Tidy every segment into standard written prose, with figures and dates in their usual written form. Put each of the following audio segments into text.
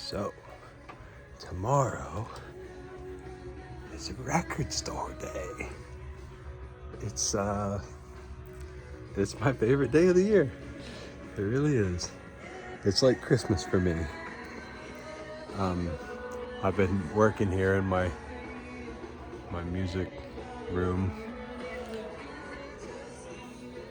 So, tomorrow is record store day. It's my favorite day of the year. It really is. It's like Christmas for me. I've been working here in my music room,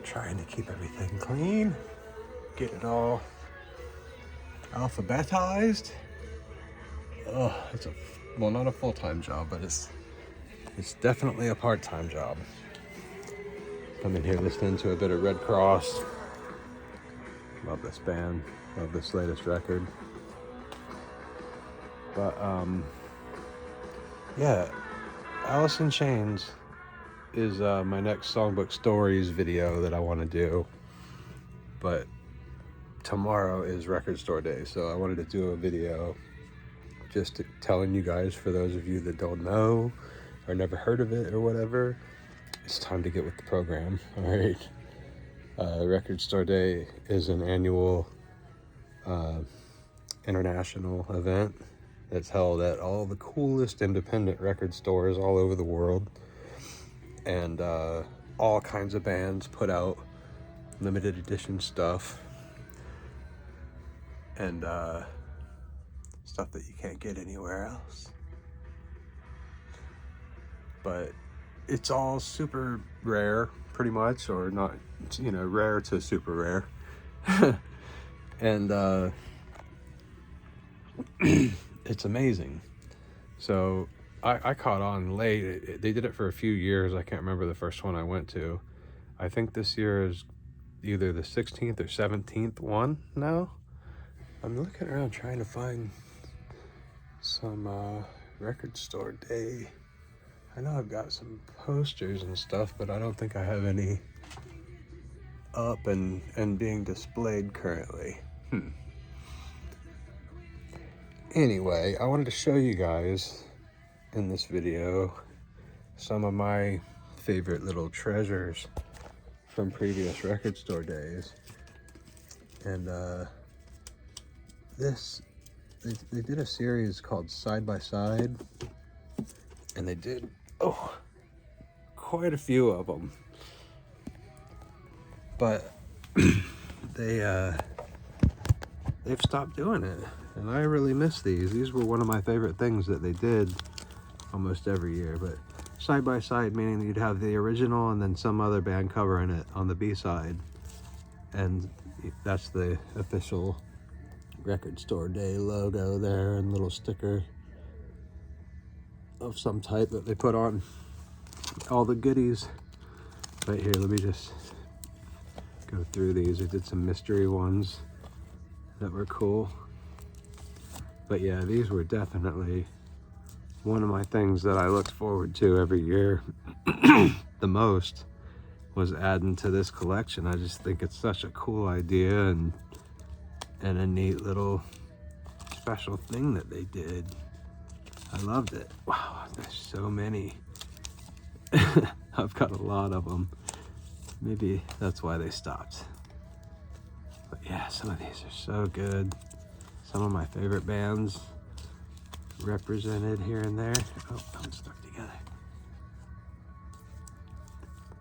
trying to keep everything clean, get it all alphabetized. It's not a full-time job, but it's definitely a part-time job. I'm in here listening to a bit of Red Cross. Love this band, love this latest record. But yeah, Alice in Chains is my next Songbook Stories video that I want to do. But tomorrow is record store day, so I wanted to do a video just telling you guys, for those of you that don't know or never heard of it or whatever, it's time to get with the program. All right. Record store day is an annual international event that's held at all the coolest independent record stores all over the world, and all kinds of bands put out limited edition stuff and stuff that you can't get anywhere else. But it's all super rare, pretty much, or not, rare to super rare. And it's amazing. So I caught on late. They did it for a few years. I can't remember the first one I went to. I think this year is either the 16th or 17th one now. I'm looking around trying to find some record store day. I know I've got some posters and stuff, but I don't think I have any up and being displayed currently. Anyway, I wanted to show you guys in this video some of my favorite little treasures from previous record store days. And they did a series called Side by Side, and they did quite a few of them, but they've stopped doing it, and I really miss these. These were one of my favorite things that they did almost every year. But side by side meaning you'd have the original and then some other band covering it on the B-side, and that's the official record store day logo there, and little sticker of some type that they put on all the goodies. Right here, let me just go through these. They did some mystery ones that were cool. But yeah, these were definitely one of my things that I looked forward to every year the most, was adding to this collection. I just think it's such a cool idea and a neat little special thing that they did. I loved it. Wow, there's so many. I've got a lot of them. Maybe that's why they stopped. But yeah, some of these are so good. Some of my favorite bands represented here and there. Oh, I'm stuck together.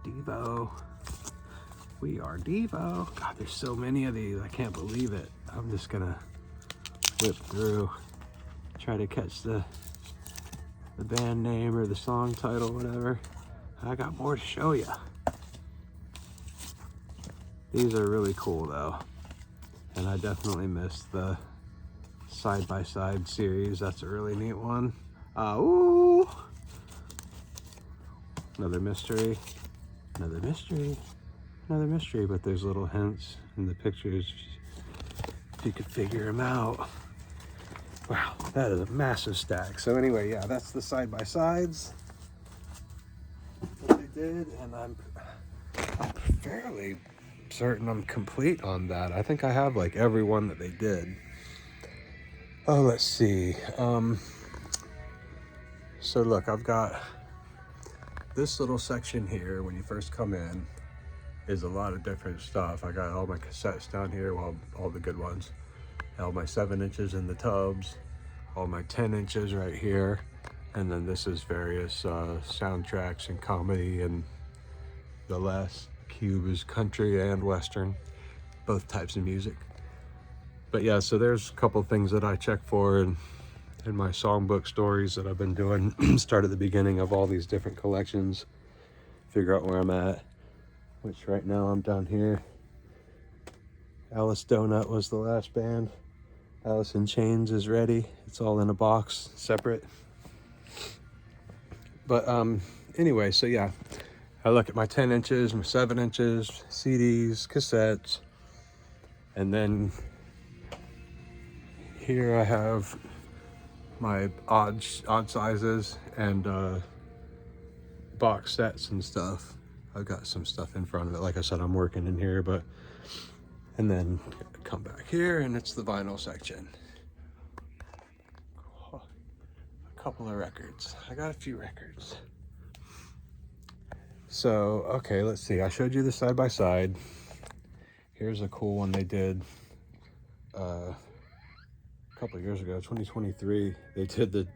Devo. We are Devo. God, there's so many of these. I can't believe it. I'm just gonna whip through, try to catch the band name or the song title, whatever. I got more to show you. These are really cool though, and I definitely missed the Side by Side series. That's a really neat one. Ooh, another mystery, another mystery, another mystery. But there's little hints in the pictures if you could figure them out. Wow, that is a massive stack. So anyway, yeah, that's the Side by Sides that they did, and I'm fairly certain I'm complete on that. I think I have like every one that they did. Oh, let's see. So look, I've got this little section here when you first come in is a lot of different stuff. I got all my cassettes down here, well, all the good ones. all my 7-inches in the tubs, all my 10-inches right here, and then this is various soundtracks and comedy, and the last cube is country and western, both types of music. But yeah, so there's a couple things that I check for in my songbook stories that I've been doing. Start at the beginning of all these different collections, figure out where I'm at, which right now I'm down here. Alice Donut was the last band. Alice in Chains is ready. It's all in a box, separate. But anyway, so yeah, I look at my 10 inches, my 7 inches, CDs, cassettes, and then here I have my odd sizes and box sets and stuff. I've got some stuff in front of it. Like I said, I'm working in here, but, and then come back here and it's the vinyl section. A couple of records. I got a few records. So, okay, let's see. I showed you the side by side. Here's a cool one they did a couple of years ago, 2023. They did the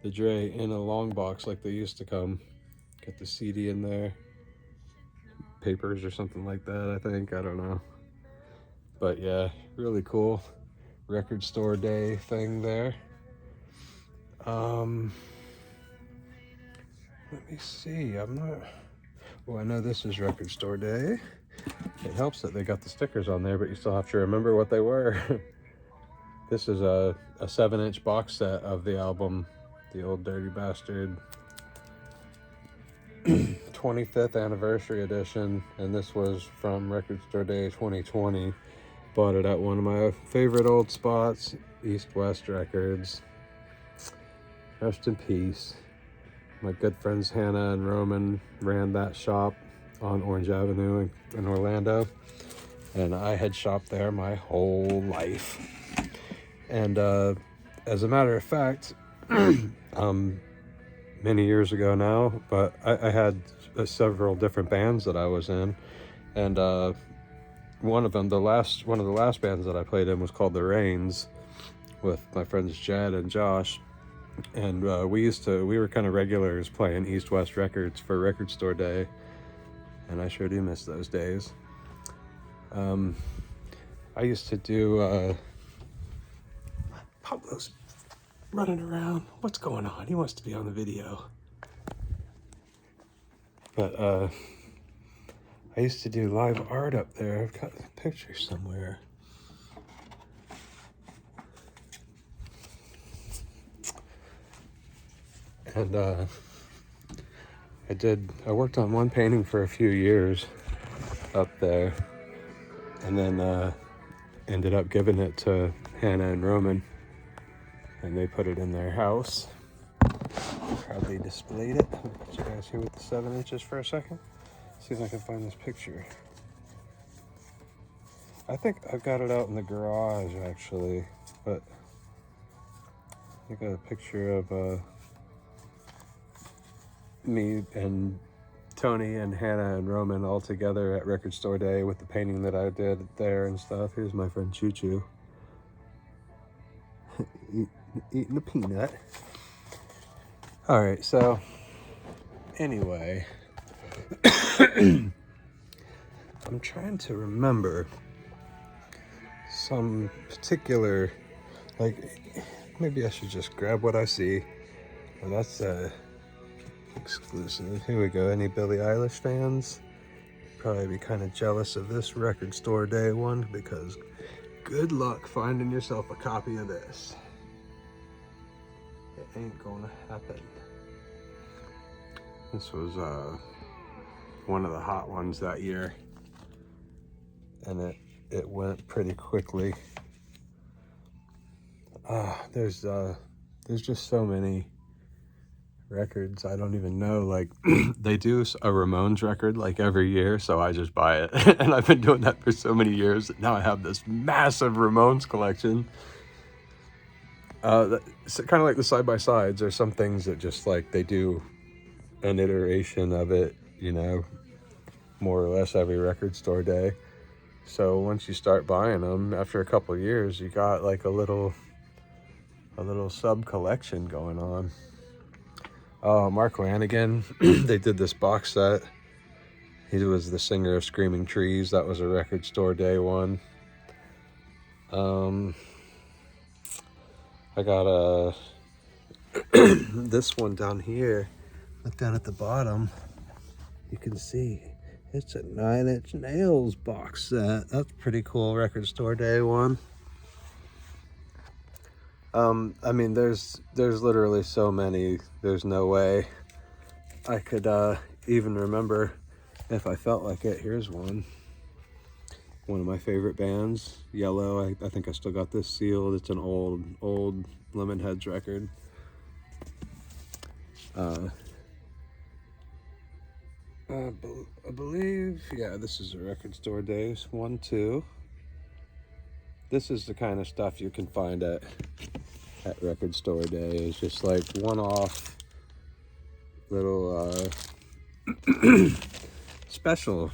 Dre in a long box like they used to come. Get the CD in there, papers or something like that, I think. I don't know. But yeah, really cool record store day thing there. Let me see. I'm not. Well, I know this is record store day. It helps that they got the stickers on there, but you still have to remember what they were. This is a 7-inch box set of the album, The Old Dirty Bastard 25th anniversary edition, and this was from Record Store Day 2020. Bought it at one of my favorite old spots, East West Records. Rest in peace. My good friends Hannah and Roman ran that shop on Orange Avenue in Orlando, and I had shopped there my whole life. And as a matter of fact, many years ago now, but I had several different bands that I was in, and one of the last bands that I played in was called The Rains, with my friends Jed and Josh, and we were kind of regulars playing East West Records for Record Store Day, and I sure do miss those days. I used to do Pablo's running around. What's going on? He wants to be on the video. But I used to do live art up there. I've got a picture somewhere. And I worked on one painting for a few years up there, and then ended up giving it to Hannah and Roman, and they put it in their house. Proudly displayed it. I'll put you guys here with the 7 inches for a second. See if I can find this picture. I think I've got it out in the garage actually, but I got a picture of me and Tony and Hannah and Roman all together at Record Store Day with the painting that I did there and stuff. Here's my friend Choo Choo. Eating a peanut. Alright, so anyway, I'm trying to remember some particular, like, maybe I should just grab what I see. Well, that's exclusive. Here we go. Any Billie Eilish fans? Probably be kind of jealous of this Record Store Day one, because good luck finding yourself a copy of this. It ain't gonna happen. This was one of the hot ones that year, and it went pretty quickly. There's just so many records. I don't even know, like they do a Ramones record like every year, so I just buy it. And I've been doing that for so many years that now I have this massive Ramones collection. It's kind of like the side-by-sides. There's some things that just like they do an iteration of it, you know, more or less every Record Store Day. So once you start buying them, after a couple of years, you got like a little sub collection going on. Mark Lanigan, they did this box set. He was the singer of Screaming Trees. That was a Record Store Day one. I got this one down here. Look down at the bottom. You can see it's a 9 Inch Nails box set. That's pretty cool. Record Store Day one. I mean, there's literally so many. There's no way I could even remember if I felt like it. Here's one. One of my favorite bands, Yellow. I think I still got this sealed. It's an old Lemonheads record. I believe, yeah, this is a Record Store Days 1, 2. This is the kind of stuff you can find at Record Store Day. It's just like one-off little special,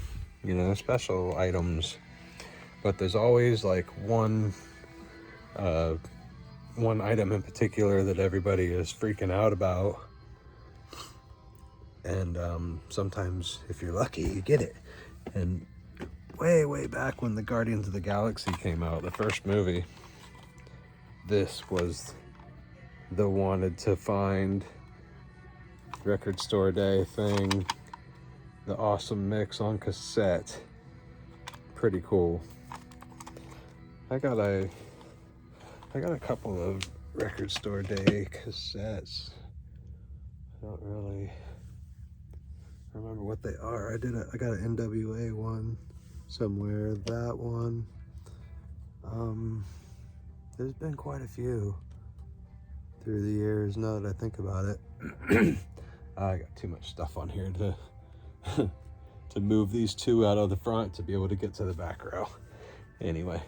special items. But there's always like one item in particular that everybody is freaking out about. And sometimes, if you're lucky, you get it. And way back when the Guardians of the Galaxy came out, the first movie, this was the wanted to find Record Store Day thing. The awesome mix on cassette. Pretty cool. I got a couple of Record Store Day cassettes. I don't really remember what they are. I got an NWA one somewhere. That one. There's been quite a few through the years, now that I think about it. I got too much stuff on here to to move these two out of the front to be able to get to the back row. Anyway.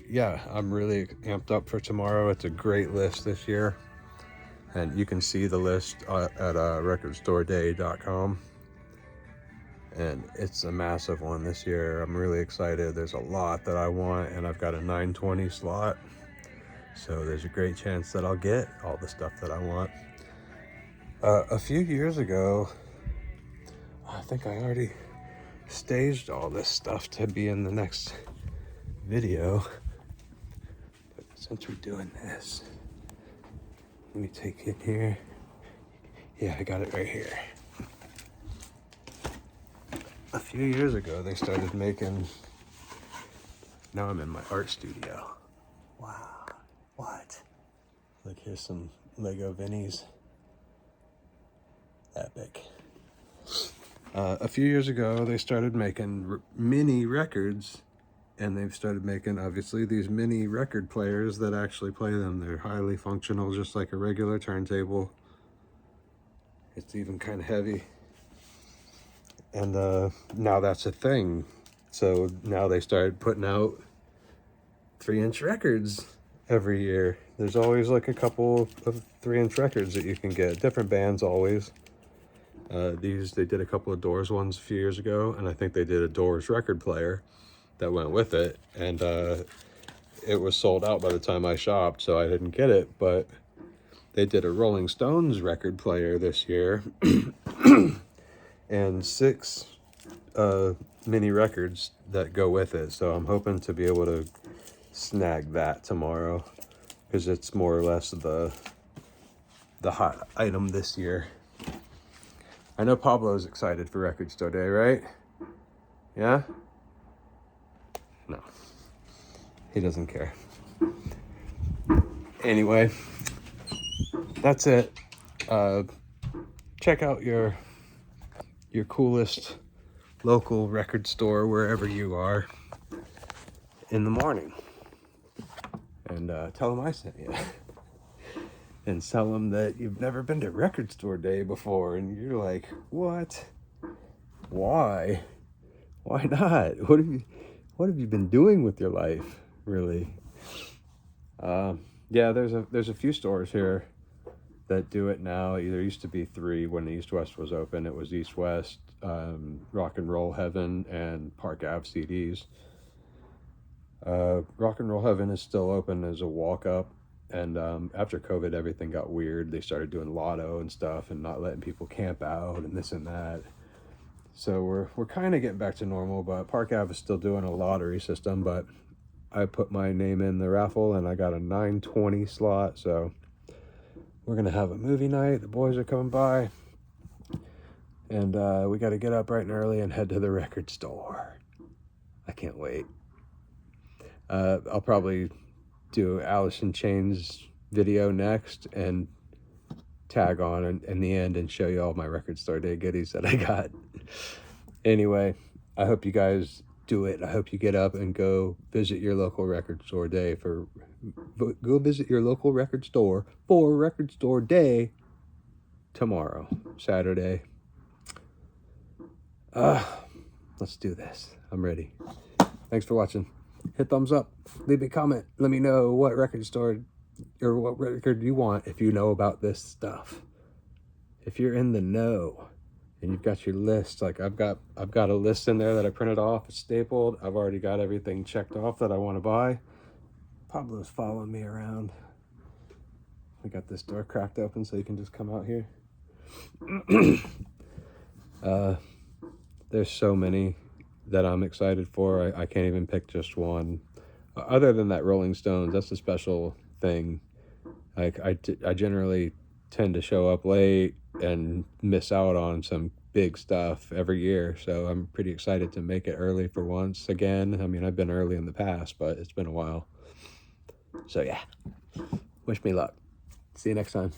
Yeah, I'm really amped up for tomorrow. It's a great list this year. And you can see the list at recordstoreday.com. And it's a massive one this year. I'm really excited. There's a lot that I want, and I've got a 920 slot. So there's a great chance that I'll get all the stuff that I want. A few years ago, I think I already staged all this stuff to be in the next video. But since we're doing this, let me take it here. Yeah, I got it right here. A few years ago, they started making... Now I'm in my art studio. Wow. What? Look, here's some Lego Vinnies. Epic. A few years ago, they started making mini records, and they've started making, obviously, these mini record players that actually play them. They're highly functional, just like a regular turntable. It's even kind of heavy. And now that's a thing. So now they started putting out 3-inch records every year. There's always like a couple of 3-inch records that you can get. Different bands always. They did a couple of Doors ones a few years ago, and I think they did a Doors record player that went with it. And it was sold out by the time I shopped, so I didn't get it. But they did a Rolling Stones record player this year. And 6 mini records that go with it. So I'm hoping to be able to snag that tomorrow, because it's more or less the hot item this year. I know Pablo's excited for Record Store Day, right? Yeah? No. He doesn't care. Anyway, that's it. Check out your coolest local record store wherever you are in the morning, and tell them I sent you. And tell them that you've never been to Record Store Day before, and you're like, what? Why not? What have you been doing with your life, really? Yeah, there's a few stores here that do it now. There used to be 3 when the East West was open. It was East West, Rock and Roll Heaven and Park Ave CDs. Rock and Roll Heaven is still open as a walk-up, and after COVID, everything got weird. They started doing lotto and stuff and not letting people camp out and this and that. So we're kind of getting back to normal, but Park Ave is still doing a lottery system, but I put my name in the raffle and I got a 920 slot, so we're going to have a movie night. The boys are coming by, and we got to get up bright and early and head to the record store. I can't wait. I'll probably do Alice in Chains video next and tag on in the end and show you all my record store day goodies that I got. Anyway, I hope you guys do it. I hope you get up and go visit your local record store day go visit your local record store for record store day tomorrow, Saturday. Let's do this. I'm ready. Thanks for watching. Hit thumbs up. Leave me a comment. Let me know what record store or what record you want if you know about this stuff. If you're in the know and you've got your list, like I've got a list in there that I printed off, it's stapled. I've already got everything checked off that I want to buy. Pablo's following me around. I got this door cracked open so you can just come out here. There's so many that I'm excited for. I can't even pick just one. Other than that Rolling Stones, that's a special thing. Like I generally tend to show up late and miss out on some big stuff every year, so I'm pretty excited to make it early for once again. I mean, I've been early in the past, but it's been a while. So yeah, wish me luck. See you next time.